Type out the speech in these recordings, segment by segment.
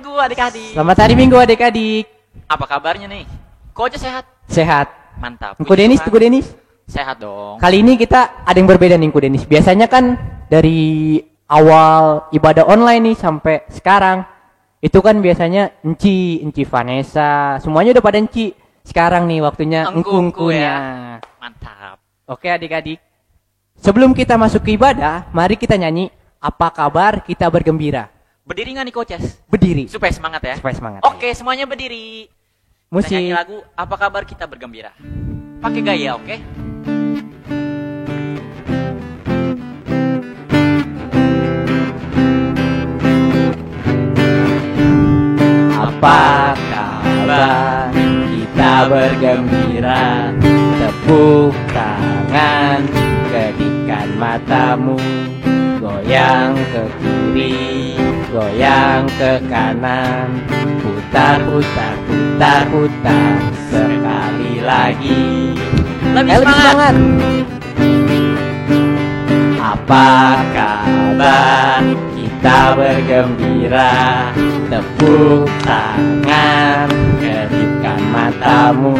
Minggu adik-adik. Selamat hari Minggu adik-adik. Apa kabarnya nih? Koca sehat? Sehat. Mantap. Engku Denis, Engku Denis. Sehat dong. Kali ini kita ada yang berbeda nih Engku Denis. Biasanya kan dari awal ibadah online nih sampai sekarang itu kan biasanya Enci Vanessa, semuanya udah pada Enci. Sekarang nih waktunya engku-engkunya. Ya. Mantap. Oke adik-adik. Sebelum kita masuk ke ibadah, mari kita nyanyi Apa Kabar Kita Bergembira. Berdiri nggak nih Coaches? Berdiri. Supaya semangat ya. Supaya semangat. Oke, semuanya berdiri. Musik. Kita nyanyi lagu Apa Kabar Kita Bergembira. Pakai gaya, oke? Apa kabar kita bergembira, tepuk tangan, kedipkan matamu, goyang ke kiri, goyang ke kanan, putar putar putar putar, sekali lagi. Lebih semangat. Apa kabar kita bergembira, tepuk tangan, kedipkan matamu,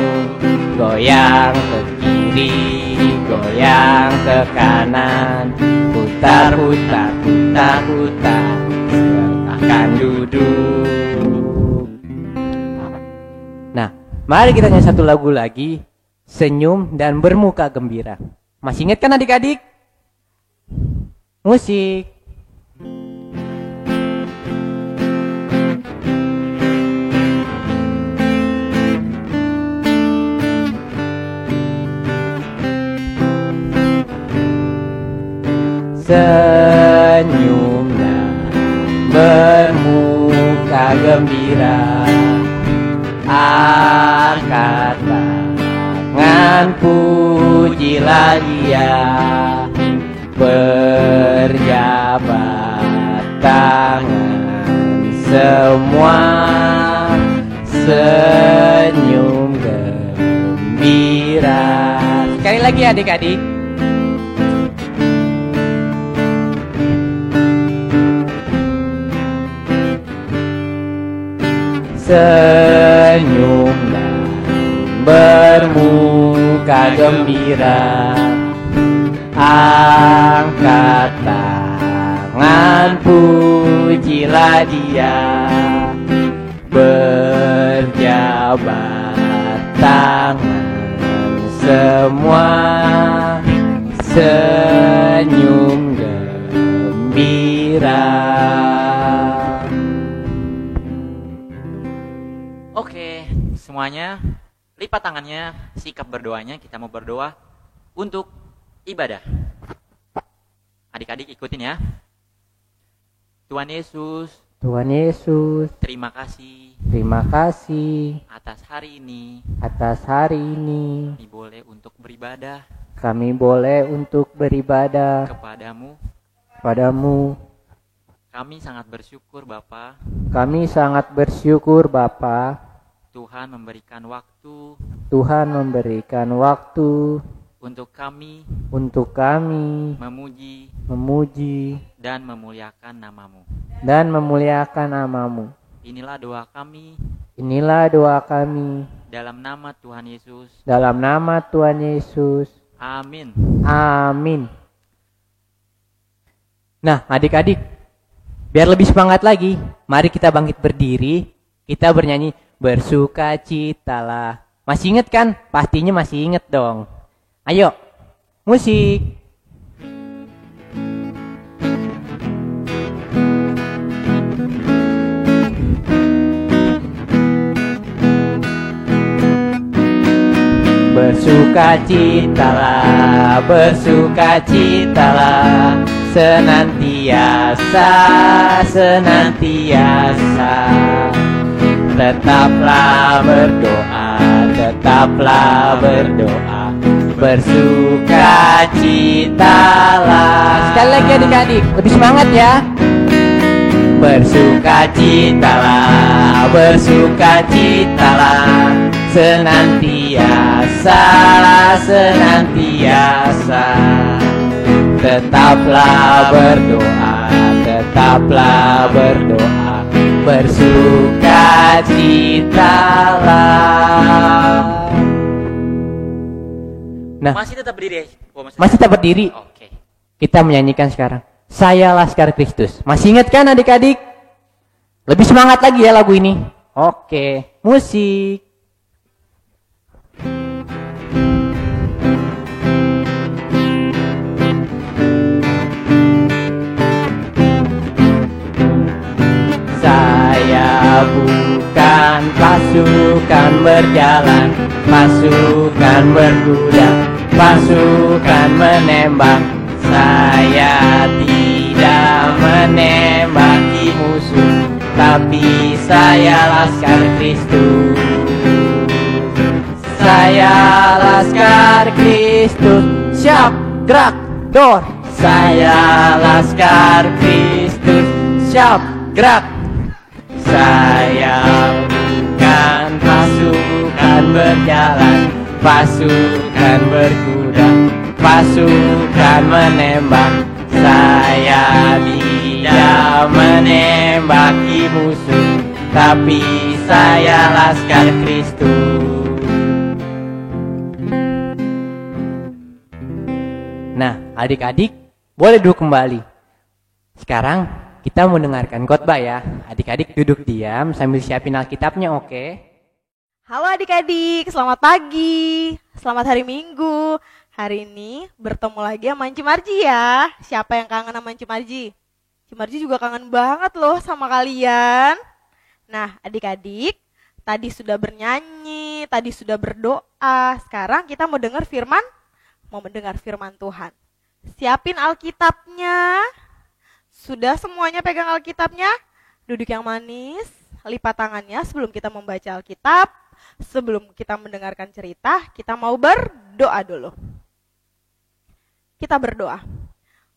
goyang ke kiri, goyang ke kanan, putar putar putar putar, silahkan duduk. Nah, mari kita nyanyi satu lagu lagi, Senyum dan Bermuka Gembira. Masih ingat kan adik-adik? Musik. Senyum dan bermuka gembira, angkat tangan pujilah Dia, berjabat tangan semua, senyum gembira. Sekali lagi adik-adik. Senyum dan bermuka gembira, angkat tangan pujilah Dia, berjabat tangan semua, senyum gembira. Oke, semuanya lipat tangannya, sikap berdoanya. Kita mau berdoa untuk ibadah. Adik-adik ikutin ya. Tuhan Yesus, terima kasih atas hari ini. Kami boleh untuk beribadah kepadamu. Kami sangat bersyukur Bapa. Tuhan memberikan waktu untuk kami memuji dan memuliakan namamu. Inilah doa kami dalam nama Tuhan Yesus. Amin. Nah adik-adik, biar lebih semangat lagi, mari kita bangkit berdiri, kita bernyanyi Bersukacitalah. Masih ingat kan? Pastinya masih ingat dong. Ayo, musik. Bersukacitalah, senantiasa. Tetaplah berdoa, bersukacitalah. Sekali lagi adik-adik, lebih semangat ya. Bersukacitalah, senantiasa. Tetaplah berdoa, bersukacitalah. Nah, Masih tetap berdiri. masih tetap berdiri. Oke. Kita menyanyikan sekarang. Saya Laskar Kristus. Masih ingat kan adik-adik? Lebih semangat lagi ya lagu ini. Oke, musik. Saya bukan pasukan berjalan, pasukan berkuda, pasukan menembak. Saya tidak menembaki musuh, tapi saya Laskar Kristus. Saya Laskar Kristus, siap gerak dor. Saya Laskar Kristus, siap gerak. Saya bukan pasukan berjalan, pasukan berkuda, pasukan menembak. Saya tidak menembaki musuh, tapi saya Laskar Kristus. Nah, adik-adik boleh duduk kembali. Sekarang kita mendengarkan khotbah ya. Adik-adik duduk diam sambil siapin Alkitabnya, oke? Halo adik-adik, selamat pagi, selamat hari Minggu. Hari ini bertemu lagi sama Ci Marji ya. Siapa yang kangen sama Ci Marji? Ci Marji juga kangen banget loh sama kalian. Nah adik-adik, tadi sudah bernyanyi, tadi sudah berdoa. Sekarang kita mau mendengar firman Tuhan. Siapin Alkitabnya. Sudah semuanya pegang Alkitabnya? Duduk yang manis, lipat tangannya sebelum kita membaca Alkitab. Sebelum kita mendengarkan cerita, kita mau berdoa dulu. Kita berdoa.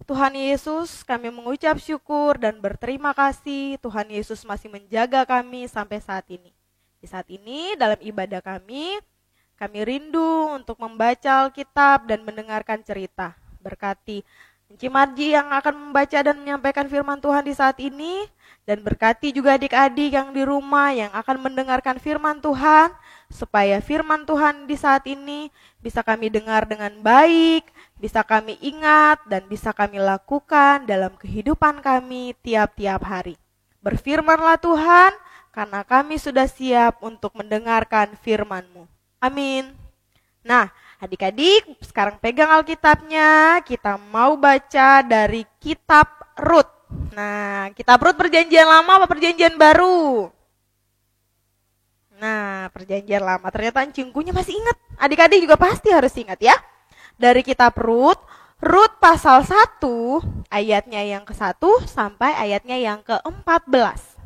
Tuhan Yesus, kami mengucap syukur dan berterima kasih Tuhan Yesus masih menjaga kami sampai saat ini. Di saat ini dalam ibadah kami rindu untuk membaca Alkitab dan mendengarkan cerita. Berkati Ci Marji yang akan membaca dan menyampaikan firman Tuhan di saat ini. Dan berkati juga adik-adik yang di rumah yang akan mendengarkan firman Tuhan. Supaya firman Tuhan di saat ini bisa kami dengar dengan baik, bisa kami ingat dan bisa kami lakukan dalam kehidupan kami tiap-tiap hari. Berfirmanlah Tuhan, karena kami sudah siap untuk mendengarkan firman-Mu. Amin. Nah, adik-adik sekarang pegang Alkitabnya, kita mau baca dari kitab Rut. Nah, kitab Rut perjanjian lama apa perjanjian baru? Nah, perjanjian lama. Ternyata cingkunya masih ingat. Adik-adik juga pasti harus ingat ya. Dari kitab Rut pasal 1 ayatnya yang ke-1 sampai ayatnya yang ke-14.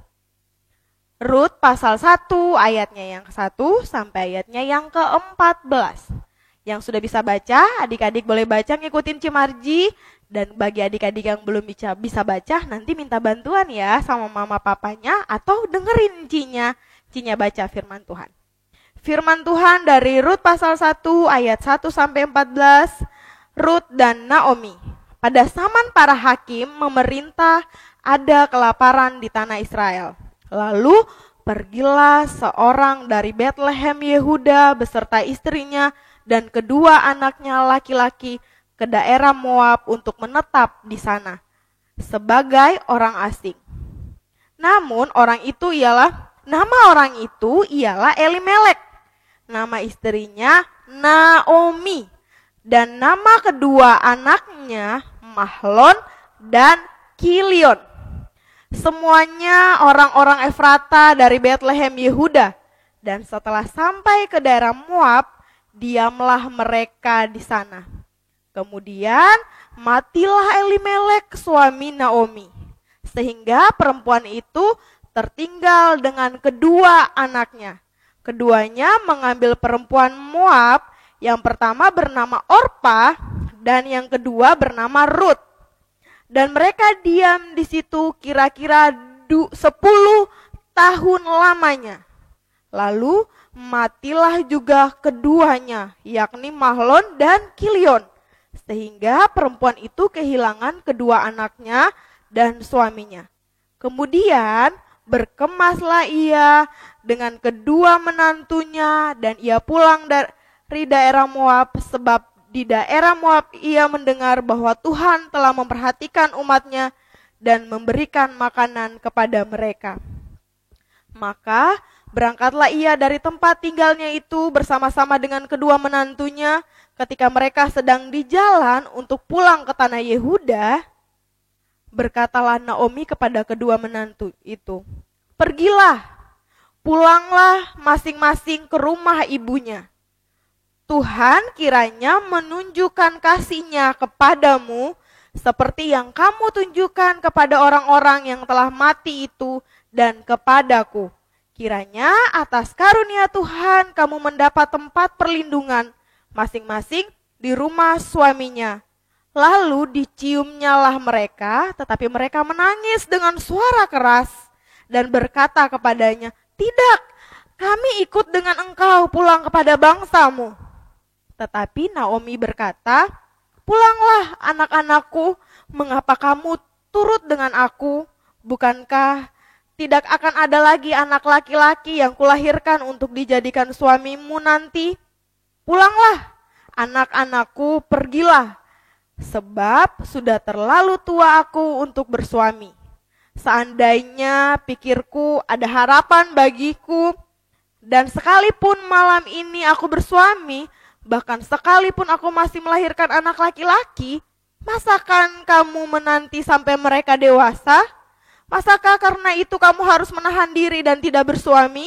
Rut pasal 1 ayatnya yang ke-1 sampai ayatnya yang ke-14. Yang sudah bisa baca, adik-adik boleh baca ngikutin Ci Marji. Dan bagi adik-adik yang belum bisa baca, nanti minta bantuan ya sama mama papanya atau dengerin Cinya baca firman Tuhan. Firman Tuhan dari Rut pasal 1 ayat 1 sampai 14. Rut dan Naomi. Pada zaman para hakim memerintah ada kelaparan di tanah Israel. Lalu pergilah seorang dari Betlehem Yehuda beserta istrinya dan kedua anaknya laki-laki ke daerah Moab untuk menetap di sana sebagai orang asing. Namun nama orang itu ialah Elimelek. Nama istrinya Naomi dan nama kedua anaknya Mahlon dan Kilion. Semuanya orang-orang Efrata dari Betlehem Yehuda. Dan setelah sampai ke daerah Moab, diamlah mereka di sana. Kemudian matilah Elimelek suami Naomi, sehingga perempuan itu tertinggal dengan kedua anaknya. Keduanya mengambil perempuan Moab, yang pertama bernama Orpa dan yang kedua bernama Rut. Dan mereka diam di situ kira-kira 10 tahun lamanya. Lalu matilah juga keduanya, yakni Mahlon dan Kilion. Sehingga perempuan itu kehilangan kedua anaknya dan suaminya. Kemudian berkemaslah ia dengan kedua menantunya dan ia pulang dari daerah Moab, sebab di daerah Moab ia mendengar bahwa Tuhan telah memperhatikan umatnya dan memberikan makanan kepada mereka. Maka berangkatlah ia dari tempat tinggalnya itu bersama-sama dengan kedua menantunya. Ketika mereka sedang di jalan untuk pulang ke tanah Yehuda, berkatalah Naomi kepada kedua menantu itu, "Pergilah, pulanglah masing-masing ke rumah ibunya. Tuhan kiranya menunjukkan kasih-Nya kepadamu seperti yang kamu tunjukkan kepada orang-orang yang telah mati itu dan kepadaku. Kiranya atas karunia Tuhan kamu mendapat tempat perlindungan masing-masing di rumah suaminya." Lalu diciumnyalah mereka, tetapi mereka menangis dengan suara keras dan berkata kepadanya, "Tidak, kami ikut dengan engkau pulang kepada bangsamu." Tetapi Naomi berkata, "Pulanglah anak-anakku, mengapa kamu turut dengan aku? Bukankah tidak akan ada lagi anak laki-laki yang kulahirkan untuk dijadikan suamimu nanti? Pulanglah, anak-anakku, pergilah. Sebab sudah terlalu tua aku untuk bersuami. Seandainya pikirku ada harapan bagiku, dan sekalipun malam ini aku bersuami, bahkan sekalipun aku masih melahirkan anak laki-laki, masakan kamu menanti sampai mereka dewasa? Masakah karena itu kamu harus menahan diri dan tidak bersuami?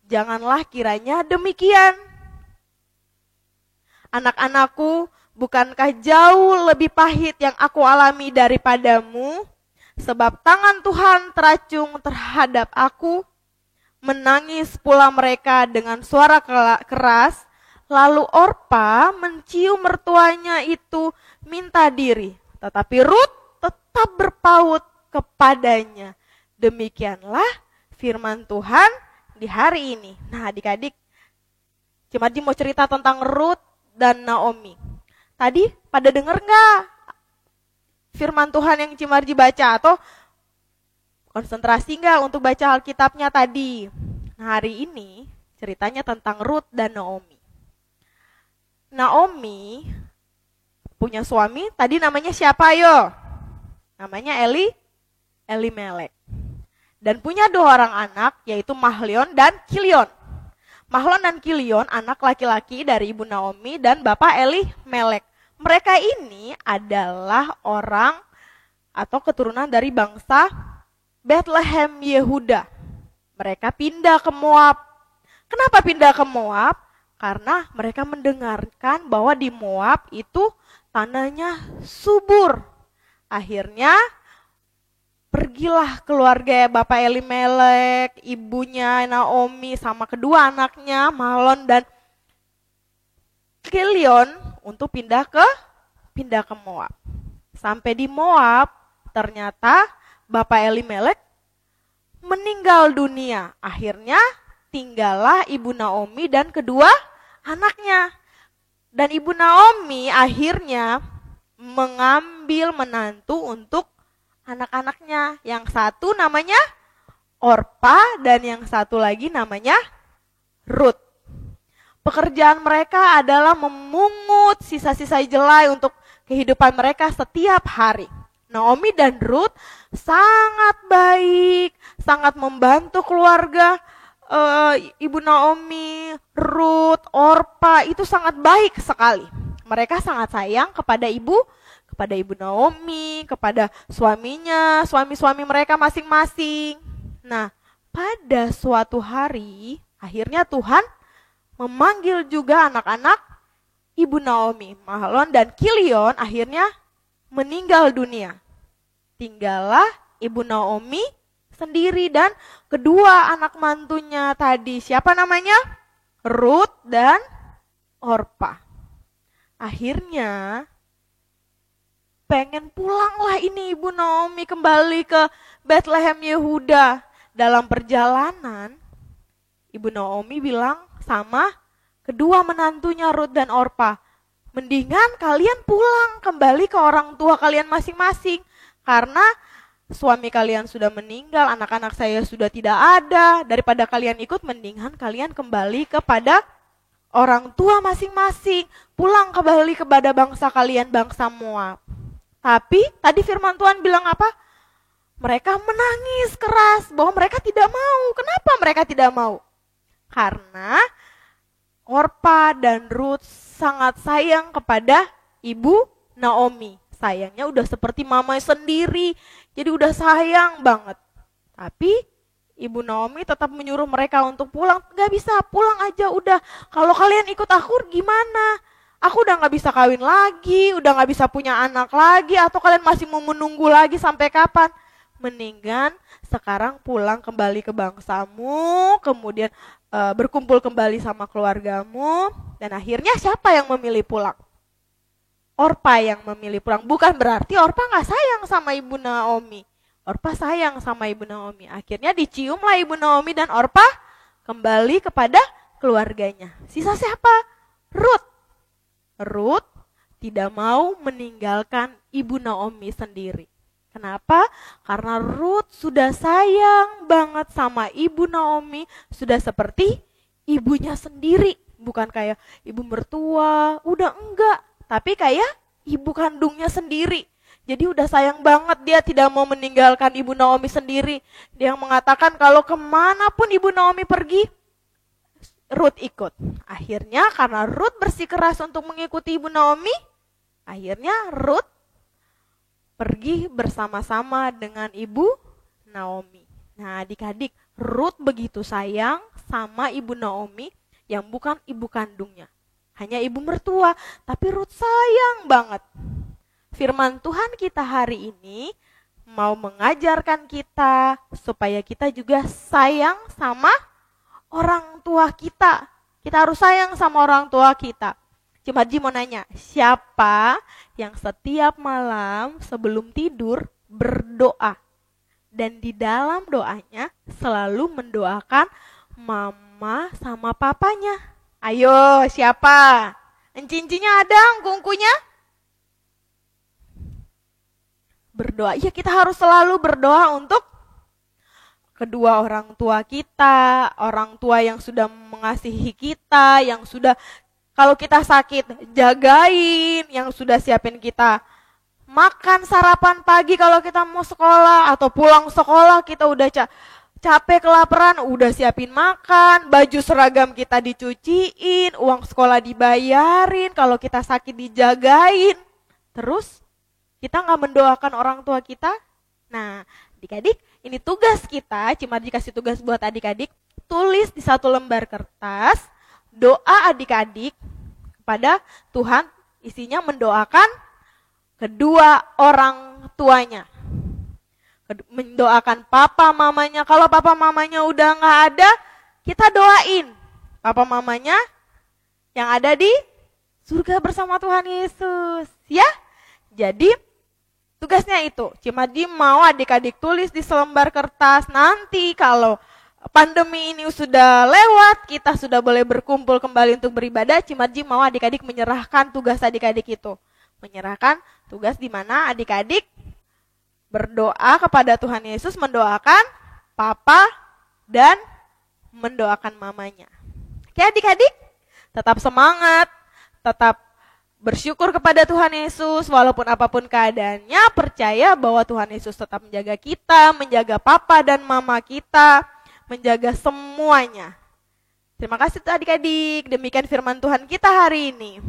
Janganlah kiranya demikian. Anak-anakku, bukankah jauh lebih pahit yang aku alami daripadamu? Sebab tangan Tuhan teracung terhadap aku." Menangis pula mereka dengan suara keras. Lalu Orpa mencium mertuanya itu minta diri. Tetapi Rut tetap berpaut kepadanya. Demikianlah firman Tuhan di hari ini. Nah, adik-adik, Cimarji mau cerita tentang Rut dan Naomi. Tadi pada denger nggak firman Tuhan yang Cimarji baca, atau konsentrasi nggak untuk baca Alkitabnya tadi? Nah, hari ini ceritanya tentang Rut dan Naomi. Naomi punya suami, tadi namanya siapa yo? Namanya Elimelek. Dan punya 2 orang anak, yaitu Mahlon dan Kilion. Mahlon dan Kilion anak laki-laki dari ibu Naomi dan bapak Elimelek. Mereka ini adalah orang atau keturunan dari bangsa Bethlehem Yehuda. Mereka pindah ke Moab. Kenapa pindah ke Moab? Karena mereka mendengarkan bahwa di Moab itu tanahnya subur. Akhirnya pergilah keluarga bapak Elimelek, ibunya Naomi sama kedua anaknya Mahlon dan Kilion untuk pindah ke Moab. Sampai di Moab, ternyata bapak Elimelek meninggal dunia. Akhirnya tinggallah ibu Naomi dan kedua anaknya. Dan ibu Naomi akhirnya mengambil menantu untuk anak-anaknya. Yang satu namanya Orpa dan yang satu lagi namanya Rut. Pekerjaan mereka adalah memungut sisa-sisa jelai untuk kehidupan mereka setiap hari. Naomi dan Rut sangat baik, sangat membantu keluarga. Ibu Naomi, Rut, Orpa itu sangat baik sekali. Mereka sangat sayang kepada ibu Naomi, kepada suaminya, suami-suami mereka masing-masing. Nah, pada suatu hari, akhirnya Tuhan memanggil juga anak-anak ibu Naomi, Mahlon dan Kilion akhirnya meninggal dunia. Tinggallah ibu Naomi sendiri dan kedua anak mantunya tadi. Siapa namanya? Rut dan Orpa. Akhirnya pengen pulanglah ini ibu Naomi kembali ke Bethlehem Yehuda. Dalam perjalanan, ibu Naomi bilang sama kedua menantunya Rut dan Orpa, mendingan kalian pulang kembali ke orang tua kalian masing-masing. Karena suami kalian sudah meninggal, anak-anak saya sudah tidak ada. Daripada kalian ikut, mendingan kalian kembali kepada orang tua masing-masing. Pulang kembali kepada bangsa kalian, bangsa Moab. Tapi tadi firman Tuhan bilang apa? Mereka menangis keras bahwa mereka tidak mau. Kenapa mereka tidak mau? Karena Orpa dan Ruth sangat sayang kepada ibu Naomi. Sayangnya udah seperti mama sendiri. Jadi udah sayang banget. Tapi ibu Naomi tetap menyuruh mereka untuk pulang. Gak bisa, pulang aja udah. Kalau kalian ikut aku gimana? Aku udah gak bisa kawin lagi, udah gak bisa punya anak lagi. Atau kalian masih mau menunggu lagi sampai kapan? Mendingan sekarang pulang kembali ke bangsamu, kemudian berkumpul kembali sama keluargamu. Dan akhirnya siapa yang memilih pulang? Orpa yang memilih pulang. Bukan berarti Orpa gak sayang sama ibu Naomi. Orpa sayang sama ibu Naomi. Akhirnya diciumlah ibu Naomi dan Orpa kembali kepada keluarganya. Sisa siapa? Ruth. Ruth tidak mau meninggalkan ibu Naomi sendiri. Kenapa? Karena Ruth sudah sayang banget sama ibu Naomi, sudah seperti ibunya sendiri. Bukan kayak ibu mertua, udah enggak. Tapi kayak ibu kandungnya sendiri. Jadi udah sayang banget, dia tidak mau meninggalkan ibu Naomi sendiri. Dia mengatakan kalau kemanapun ibu Naomi pergi, Ruth ikut. Akhirnya karena Ruth bersikeras untuk mengikuti ibu Naomi, akhirnya Ruth pergi bersama-sama dengan ibu Naomi. Nah, adik-adik, Ruth begitu sayang sama ibu Naomi yang bukan ibu kandungnya. Hanya ibu mertua, tapi Ruth sayang banget. Firman Tuhan kita hari ini mau mengajarkan kita supaya kita juga sayang sama orang tua kita. Kita harus sayang sama orang tua kita. Cimarji mau nanya, siapa yang setiap malam sebelum tidur berdoa? Dan di dalam doanya selalu mendoakan mama sama papanya. Ayo, siapa? Encincinya ada, kungkunya? Berdoa, ya kita harus selalu berdoa untuk kedua orang tua kita, orang tua yang sudah mengasihi kita, yang sudah kalau kita sakit, jagain, yang sudah siapin kita makan sarapan pagi kalau kita mau sekolah, atau pulang sekolah kita udah capek kelaparan, udah siapin makan, baju seragam kita dicuciin, uang sekolah dibayarin, kalau kita sakit dijagain. Terus kita gak mendoakan orang tua kita? Nah, adik-adik, ini tugas kita, Cimarji kasih tugas buat adik-adik, tulis di satu lembar kertas, doa adik-adik kepada Tuhan, isinya mendoakan kedua orang tuanya. Mendoakan papa mamanya. Kalau papa mamanya udah gak ada, kita doain papa mamanya yang ada di surga bersama Tuhan Yesus. Ya, jadi tugasnya itu. Cimarji mau adik-adik tulis di selembar kertas. Nanti kalau pandemi ini sudah lewat, kita sudah boleh berkumpul kembali untuk beribadah. Cimarji mau adik-adik menyerahkan tugas adik-adik itu. Menyerahkan tugas di mana adik-adik berdoa kepada Tuhan Yesus, mendoakan papa dan mendoakan mamanya. Oke adik-adik, tetap semangat, tetap bersyukur kepada Tuhan Yesus, walaupun apapun keadaannya, percaya bahwa Tuhan Yesus tetap menjaga kita, menjaga papa dan mama kita, menjaga semuanya. Terima kasih adik-adik, demikian firman Tuhan kita hari ini.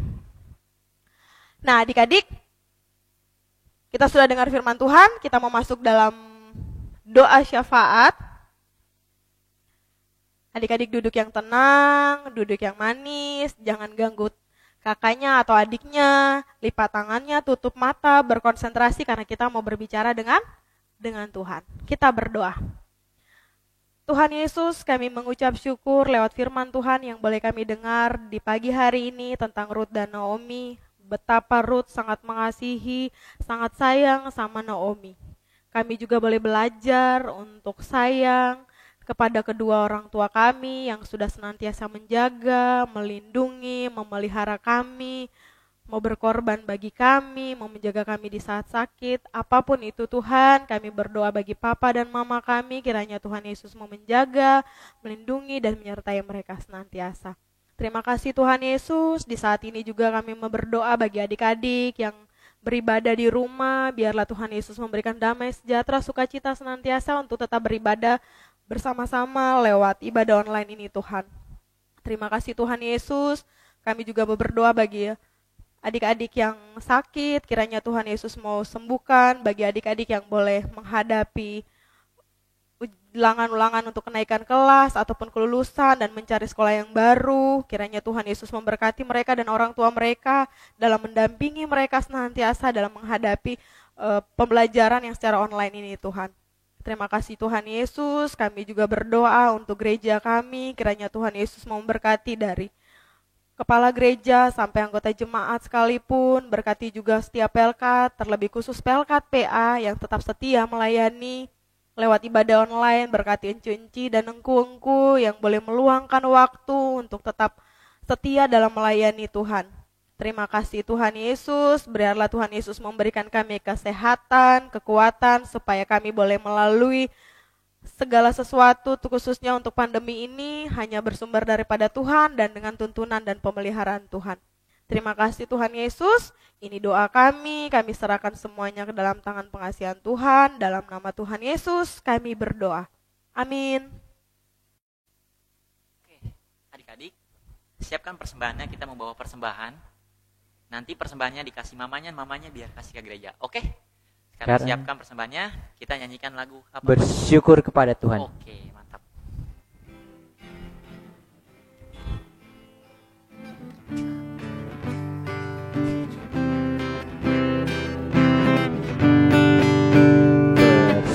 Nah adik-adik, kita sudah dengar firman Tuhan, kita mau masuk dalam doa syafaat. Adik-adik duduk yang tenang, duduk yang manis, jangan ganggu kakaknya atau adiknya, lipat tangannya, tutup mata, berkonsentrasi karena kita mau berbicara dengan Tuhan. Kita berdoa. Tuhan Yesus, kami mengucap syukur lewat firman Tuhan yang boleh kami dengar di pagi hari ini tentang Ruth dan Naomi. Betapa Ruth sangat mengasihi, sangat sayang sama Naomi. Kami juga boleh belajar untuk sayang kepada kedua orang tua kami yang sudah senantiasa menjaga, melindungi, memelihara kami, mau berkorban bagi kami, mau menjaga kami di saat sakit. Apapun itu Tuhan, kami berdoa bagi papa dan mama kami, kiranya Tuhan Yesus mau menjaga, melindungi, dan menyertai mereka senantiasa. Terima kasih Tuhan Yesus, di saat ini juga kami mau berdoa bagi adik-adik yang beribadah di rumah, biarlah Tuhan Yesus memberikan damai, sejahtera, sukacita senantiasa untuk tetap beribadah bersama-sama lewat ibadah online ini Tuhan. Terima kasih Tuhan Yesus, kami juga mau berdoa bagi adik-adik yang sakit, kiranya Tuhan Yesus mau sembuhkan, bagi adik-adik yang boleh menghadapi ulangan-ulangan untuk kenaikan kelas ataupun kelulusan dan mencari sekolah yang baru, kiranya Tuhan Yesus memberkati mereka dan orang tua mereka dalam mendampingi mereka senantiasa dalam menghadapi pembelajaran yang secara online ini Tuhan. Terima kasih Tuhan Yesus, kami juga berdoa untuk gereja kami, kiranya Tuhan Yesus mau memberkati dari kepala gereja sampai anggota jemaat sekalipun, berkati juga setiap pelkat, terlebih khusus pelkat PA yang tetap setia melayani lewat ibadah online, berkati encu-enci dan engku-engku yang boleh meluangkan waktu untuk tetap setia dalam melayani Tuhan. Terima kasih Tuhan Yesus, biarlah Tuhan Yesus memberikan kami kesehatan, kekuatan, supaya kami boleh melalui segala sesuatu khususnya untuk pandemi ini hanya bersumber daripada Tuhan dan dengan tuntunan dan pemeliharaan Tuhan. Terima kasih Tuhan Yesus, ini doa kami serahkan semuanya ke dalam tangan pengasihan Tuhan, dalam nama Tuhan Yesus kami berdoa. Amin. Oke, adik-adik, siapkan persembahannya, kita mau bawa persembahan. Nanti persembahannya dikasih mamanya biar kasih ke gereja, oke? Sekarang siapkan persembahannya, kita nyanyikan lagu apa? Bersyukur kepada Tuhan. Oke, mantap.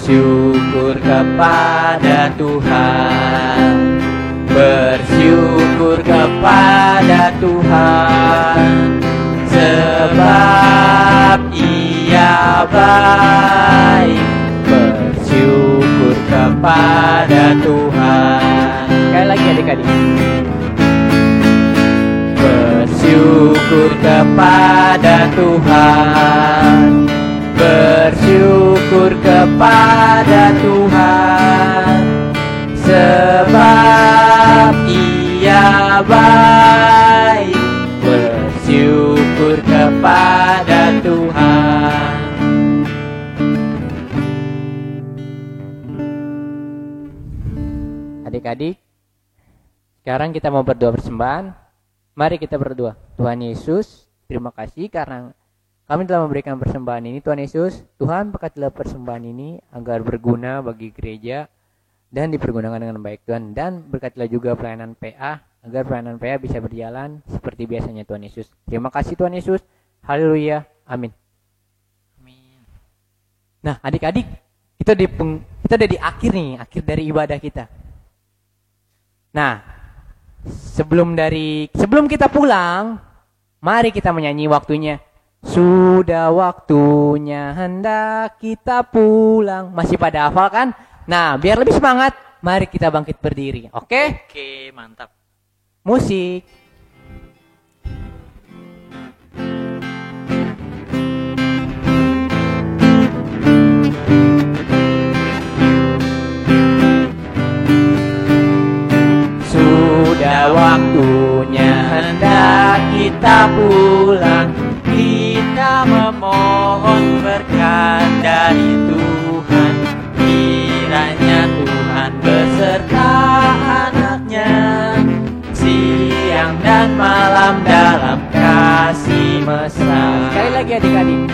Bersyukur kepada Tuhan, bersyukur kepada Tuhan, sebab Ia baik. Bersyukur kepada Tuhan. Sekali lagi adik-adik. Bersyukur kepada Tuhan, bersyukur kepada Tuhan, sebab Ia baik. Bersyukur kepada Tuhan. Adik-adik, sekarang kita mau berdoa persembahan. Mari kita berdoa. Tuhan Yesus, terima kasih karena kami telah memberikan persembahan ini. Tuhan Yesus, Tuhan berkatilah persembahan ini agar berguna bagi gereja dan dipergunakan dengan baik Tuhan. Dan berkatilah juga pelayanan PA agar pelayanan PA bisa berjalan seperti biasanya Tuhan Yesus. Terima kasih Tuhan Yesus. Haleluya. Amin. Amin. Nah adik-adik, kita udah di akhir nih, akhir dari ibadah kita. Nah, sebelum kita pulang, mari kita menyanyi waktunya. Sudah waktunya hendak kita pulang. Masih pada hafal kan? Nah, biar lebih semangat, mari kita bangkit berdiri. Oke? Oke, mantap. Musik. Sudah waktunya hendak kita pulang. Kita memohon berkat dari Tuhan. Kiranya Tuhan beserta anak-Nya siang dan malam dalam kasih mesra. Sekali lagi adik-adik.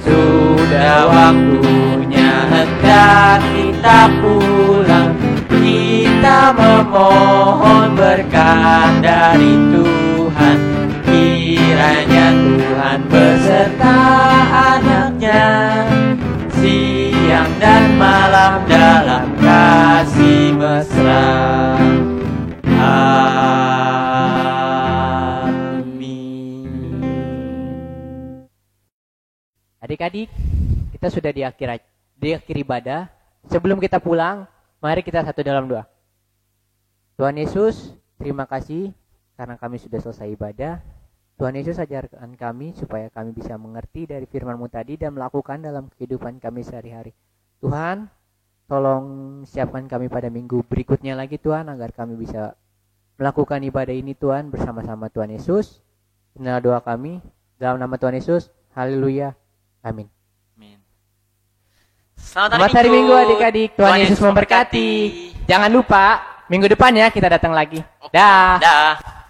Sudah waktunya hendak kita pulang. Kita memohon berkat dari Tuhan. Kiranya Tuhan beserta anak-Nya siang dan malam dalam kasih mesra. Amin. Adik-adik, kita sudah di akhir ibadah. Sebelum kita pulang, mari kita satu dalam doa. Tuhan Yesus, terima kasih karena kami sudah selesai ibadah. Tuhan Yesus ajarkan kami supaya kami bisa mengerti dari firman-Mu tadi dan melakukan dalam kehidupan kami sehari-hari. Tuhan, tolong siapkan kami pada minggu berikutnya lagi Tuhan, agar kami bisa melakukan ibadah ini Tuhan bersama-sama Tuhan Yesus. Inilah doa kami dalam nama Tuhan Yesus. Haleluya. Amin. Amin. Selamat hari Minggu adik-adik. Tuhan Yesus memberkati. Jangan lupa minggu depannya kita datang lagi. Oke. Dah. Dah.